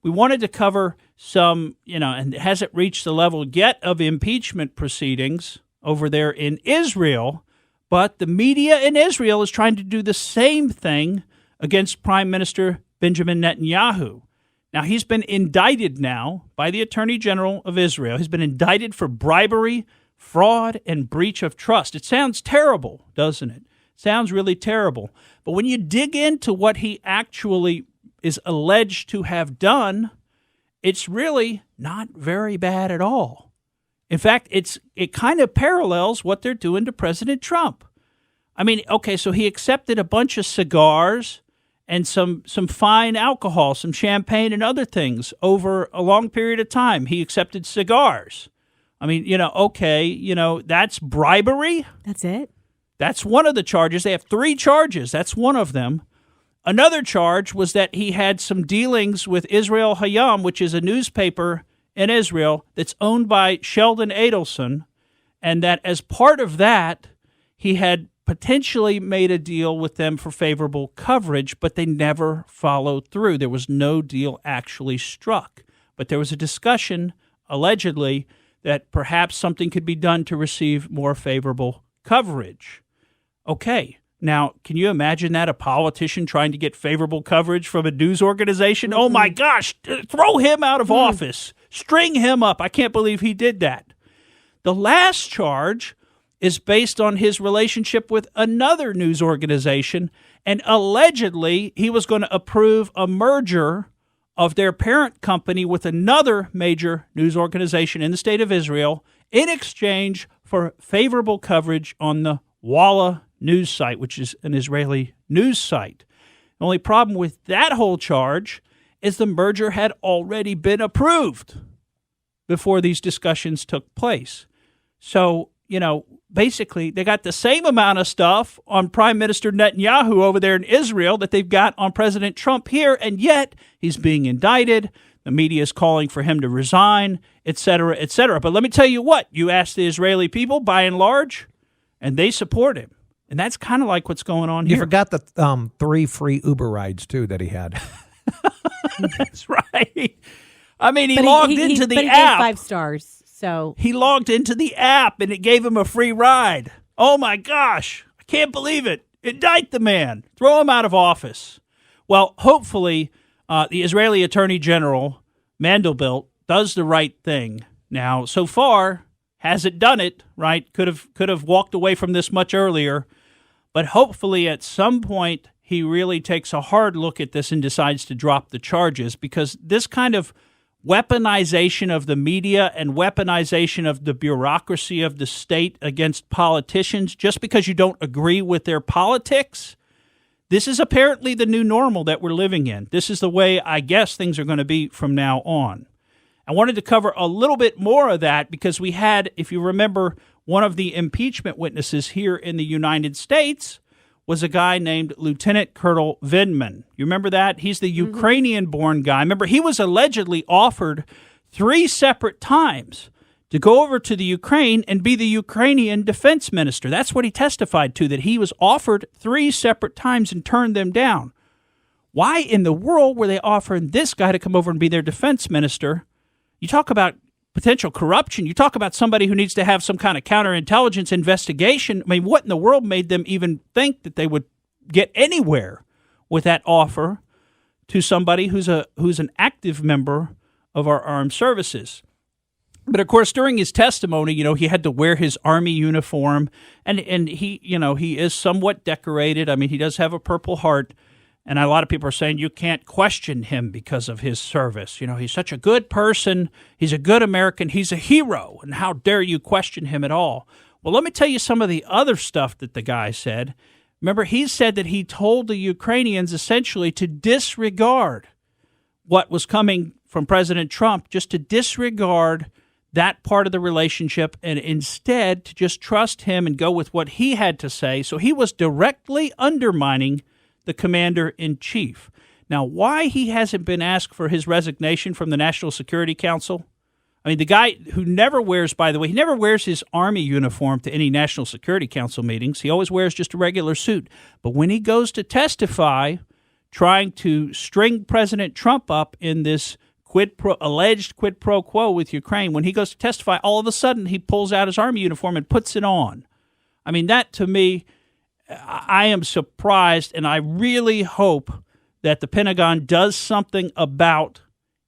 we wanted to cover some, and it hasn't reached the level yet of impeachment proceedings over there in Israel, but the media in Israel is trying to do the same thing against Prime Minister Benjamin Netanyahu. Now, he's been indicted now by the Attorney General of Israel. He's been indicted for bribery, fraud, and breach of trust. It sounds terrible, doesn't it? Sounds really terrible. But when you dig into what he actually is alleged to have done, it's really not very bad at all. In fact, it kind of parallels what they're doing to President Trump. I mean, okay, so he accepted a bunch of cigars and some fine alcohol, some champagne and other things over a long period of time. He accepted cigars. I mean, that's bribery. That's it? That's one of the charges. They have 3 charges. That's one of them. Another charge was that he had some dealings with Israel Hayom, which is a newspaper in Israel that's owned by Sheldon Adelson, and that as part of that, he had potentially made a deal with them for favorable coverage, but they never followed through. There was no deal actually struck. But there was a discussion, allegedly, that perhaps something could be done to receive more favorable coverage. Okay, now, can you imagine that? A politician trying to get favorable coverage from a news organization? Oh, my gosh, throw him out of office. String him up. I can't believe he did that. The last charge is based on his relationship with another news organization, and allegedly he was going to approve a merger of their parent company with another major news organization in the state of Israel in exchange for favorable coverage on the Walla news site, which is an Israeli news site. The only problem with that whole charge is the merger had already been approved before these discussions took place. So, basically, they got the same amount of stuff on Prime Minister Netanyahu over there in Israel that they've got on President Trump here, and yet he's being indicted. The media is calling for him to resign, et cetera, et cetera. But let me tell you what, you ask the Israeli people, by and large, and they support him. And that's kind of like what's going on here. You forgot the 3 free Uber rides, too, that he had. That's right. I mean, he logged into the app. Gave 5 stars. So he logged into the app and it gave him a free ride. Oh my gosh. I can't believe it. Indict the man. Throw him out of office. Well, hopefully the Israeli Attorney General, Mandelblit, does the right thing. Now, so far, hasn't done it, right? Could have walked away from this much earlier. But hopefully at some point he really takes a hard look at this and decides to drop the charges, because this kind of weaponization of the media and weaponization of the bureaucracy of the state against politicians just because you don't agree with their politics, this is apparently the new normal that we're living in. This is the way I guess things are going to be from now on. I wanted to cover a little bit more of that because we had, if you remember, one of the impeachment witnesses here in the United States was a guy named Lieutenant Colonel Vindman. You remember that? He's the Ukrainian-born guy. Remember, he was allegedly offered 3 separate times to go over to the Ukraine and be the Ukrainian defense minister. That's what he testified to, that he was offered 3 separate times and turned them down. Why in the world were they offering this guy to come over and be their defense minister? You talk about potential corruption. You talk about somebody who needs to have some kind of counterintelligence investigation. I mean, what in the world made them even think that they would get anywhere with that offer to somebody who's an active member of our armed services? But of course, during his testimony, he had to wear his Army uniform, and he, he is somewhat decorated. I mean, he does have a Purple Heart. And a lot of people are saying you can't question him because of his service. He's such a good person. He's a good American. He's a hero. And how dare you question him at all? Well, let me tell you some of the other stuff that the guy said. Remember, he said that he told the Ukrainians essentially to disregard what was coming from President Trump, just to disregard that part of the relationship and instead to just trust him and go with what he had to say. So he was directly undermining the commander-in-chief. Now, why he hasn't been asked for his resignation from the National Security Council? I mean, the guy who never wears, by the way, he never wears his Army uniform to any National Security Council meetings. He always wears just a regular suit. But when he goes to testify, trying to string President Trump up in this alleged quid pro quo with Ukraine. When he goes to testify, all of a sudden he pulls out his army uniform and puts it on. I mean, that to me, I am surprised, and I really hope that the Pentagon does something about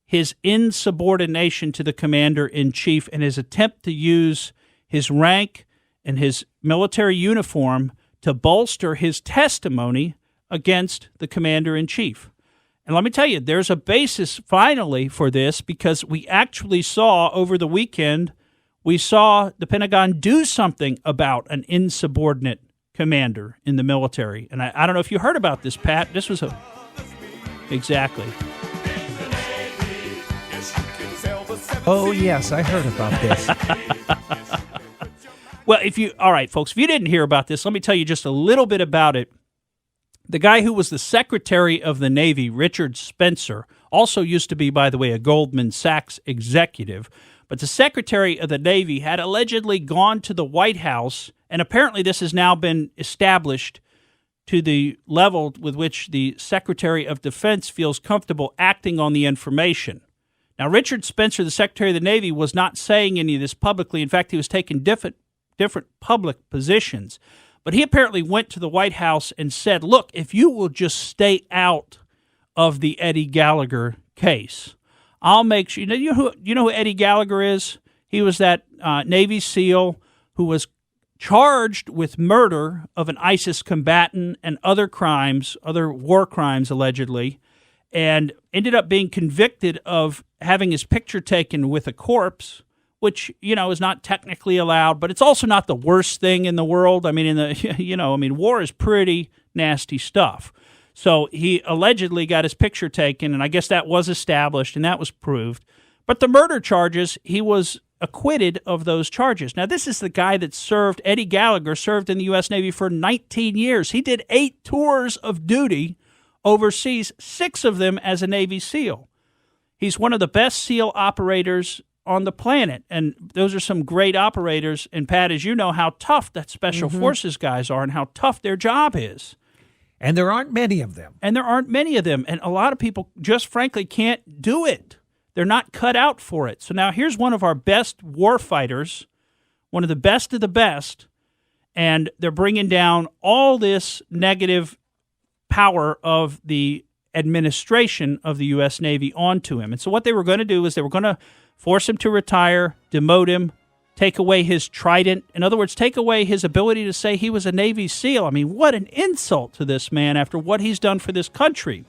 his insubordination to the commander-in-chief and his attempt to use his rank and his military uniform to bolster his testimony against the commander-in-chief. And let me tell you, there's a basis finally for this, because we actually saw over the weekend, we saw the Pentagon do something about an insubordinate commander in the military. And I don't know if you heard about this, Pat. This was exactly. Oh, yes, I heard about this. Well, all right, folks, if you didn't hear about this, let me tell you just a little bit about it. The guy who was the Secretary of the Navy, Richard Spencer, also used to be, by the way, a Goldman Sachs executive, but the Secretary of the Navy had allegedly gone to the White House, and apparently this has now been established to the level with which the Secretary of Defense feels comfortable acting on the information. Now, Richard Spencer, the Secretary of the Navy, was not saying any of this publicly. In fact, he was taking different public positions. But he apparently went to the White House and said, look, if you will just stay out of the Eddie Gallagher case, I'll make sure. You know who Eddie Gallagher is? He was that Navy SEAL who was charged with murder of an ISIS combatant and other crimes, other war crimes allegedly, and ended up being convicted of having his picture taken with a corpse, which, is not technically allowed, but it's also not the worst thing in the world. I mean, war is pretty nasty stuff. So he allegedly got his picture taken, and I guess that was established and that was proved. But the murder charges, he was acquitted of those charges. Now, this is the guy that Eddie Gallagher served in the U.S. Navy for 19 years. He did 8 tours of duty overseas, 6 of them as a Navy SEAL. He's one of the best SEAL operators on the planet, and those are some great operators. And Pat, as you know, how tough that Special Forces guys are and how tough their job is. And there aren't many of them. And a lot of people just frankly can't do it. They're not cut out for it. So now here's one of our best war fighters, one of the best, and they're bringing down all this negative power of the administration of the U.S. Navy onto him. And so what they were going to do is they were going to force him to retire, demote him, take away his trident. In other words, take away his ability to say he was a Navy SEAL. I mean, what an insult to this man after what he's done for this country.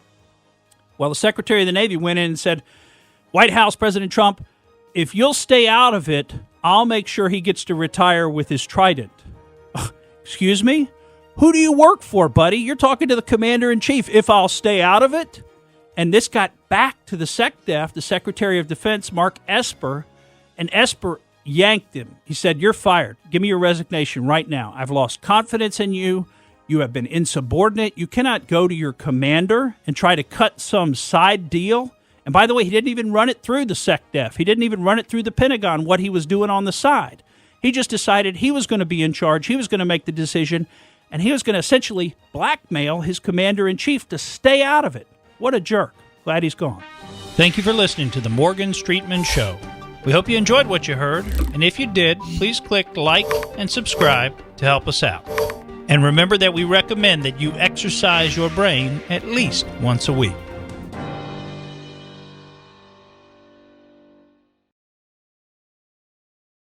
Well, the Secretary of the Navy went in and said, White House, President Trump, if you'll stay out of it, I'll make sure he gets to retire with his trident. Excuse me? Who do you work for, buddy? You're talking to the commander-in-chief. If I'll stay out of it? And this got back to the SecDef, the Secretary of Defense, Mark Esper, and Esper yanked him. He said, you're fired. Give me your resignation right now. I've lost confidence in you. You have been insubordinate. You cannot go to your commander and try to cut some side deal. And by the way, he didn't even run it through the SecDef. He didn't even run it through the Pentagon, what he was doing on the side. He just decided he was going to be in charge. He was going to make the decision. And he was going to essentially blackmail his commander-in-chief to stay out of it. What a jerk. Glad he's gone. Thank you for listening to the Morgan Streetman Show. We hope you enjoyed what you heard, and if you did, please click like and subscribe to help us out. And remember that we recommend that you exercise your brain at least once a week.